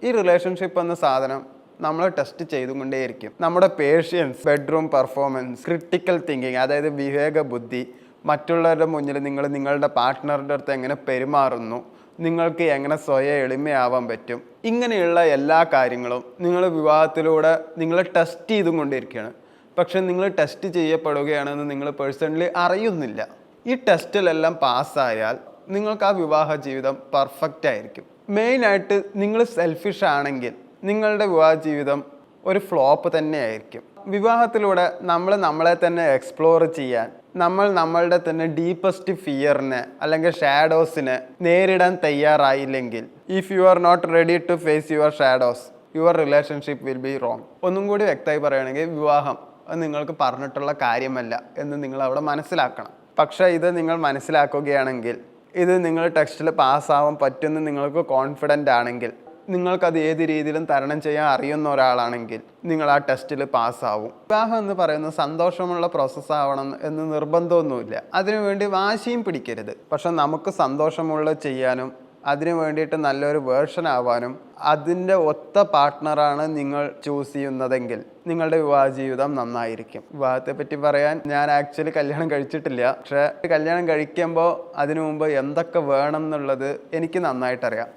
ഈ റിലേഷൻഷിപ്പ് എന്ന സാധനം നമ്മൾ ടെസ്റ്റ് ചെയ്തുകൊണ്ടേയിരിക്കും. നമ്മുടെ patience, bedroom performance, critical thinking, അതായത് വിവേക ബുദ്ധി, മറ്റുള്ളവരുടെ മുന്നിൽ നിങ്ങൾ നിങ്ങളുടെ പാർട്ട്ണറുടെ അടുത്ത് എങ്ങനെ പെരുമാറുന്നു, നിങ്ങൾക്ക് എങ്ങനെ സ്വയം എളിമയാവാൻ പറ്റും, ഇങ്ങനെയുള്ള എല്ലാ കാര്യങ്ങളും നിങ്ങൾ വിവാഹത്തിലൂടെ നിങ്ങൾ ടെസ്റ്റ് ചെയ്തും കൊണ്ടിരിക്കുകയാണ്. പക്ഷെ നിങ്ങൾ ടെസ്റ്റ് ചെയ്യപ്പെടുകയാണെന്ന് നിങ്ങൾ പേഴ്സണലി അറിയുന്നില്ല. ഈ ടെസ്റ്റിലെല്ലാം പാസ്സായാൽ നിങ്ങൾക്ക് ആ വിവാഹ ജീവിതം പെർഫെക്റ്റ് ആയിരിക്കും. മെയിനായിട്ട് നിങ്ങൾ സെൽഫിഷ് ആണെങ്കിൽ നിങ്ങളുടെ വിവാഹ ജീവിതം ഒരു ഫ്ലോപ്പ് തന്നെ ആയിരിക്കും. വിവാഹത്തിലൂടെ നമ്മൾ നമ്മളെ തന്നെ എക്സ്പ്ലോർ ചെയ്യാൻ, നമ്മൾ നമ്മളുടെ തന്നെ ഡീപ്പസ്റ്റ് ഫിയറിനെ അല്ലെങ്കിൽ ഷാഡോസിനെ നേരിടാൻ തയ്യാറായില്ലെങ്കിൽ, if you are not ready to face your shadows, your relationship will be wrong. ഒന്നും കൂടി വ്യക്തമായി പറയുകയാണെങ്കിൽ, വിവാഹം അത് നിങ്ങൾക്ക് പറഞ്ഞിട്ടുള്ള കാര്യമല്ല എന്ന് നിങ്ങൾ അവിടെ മനസ്സിലാക്കണം. പക്ഷേ ഇത് നിങ്ങൾ മനസ്സിലാക്കുകയാണെങ്കിൽ, ഇത് നിങ്ങൾ ടെസ്റ്റിൽ പാസ്സാവാൻ പറ്റുമെന്ന് നിങ്ങൾക്ക് കോൺഫിഡൻ്റ് ആണെങ്കിൽ, നിങ്ങൾക്കത് ഏത് രീതിയിലും തരണം ചെയ്യാൻ അറിയുന്ന ഒരാളാണെങ്കിൽ നിങ്ങൾ ആ ടെസ്റ്റിൽ പാസ്സാവും. വിവാഹം എന്ന് പറയുന്നത് സന്തോഷമുള്ള പ്രോസസ്സ് ആവണം എന്ന് നിർബന്ധമൊന്നുമില്ല. അതിനുവേണ്ടി വാശിയും പിടിക്കരുത്. പക്ഷെ നമുക്ക് സന്തോഷമുള്ള ചെയ്യാനും അതിനു വേണ്ടിയിട്ട് നല്ലൊരു വേർഷൻ ആവാനും അതിൻ്റെ ഒത്ത പാർട്ട്ണറാണ് നിങ്ങൾ ചൂസ് ചെയ്യുന്നതെങ്കിൽ നിങ്ങളുടെ വിവാഹ ജീവിതം നന്നായിരിക്കും. വിവാഹത്തെ പറ്റി പറയാൻ, ഞാൻ ആക്ച്വലി കല്യാണം കഴിച്ചിട്ടില്ല. പക്ഷേ കല്യാണം കഴിക്കുമ്പോൾ അതിനു മുമ്പ് എന്തൊക്കെ വേണം എന്നുള്ളത് എനിക്ക് നന്നായിട്ടറിയാം.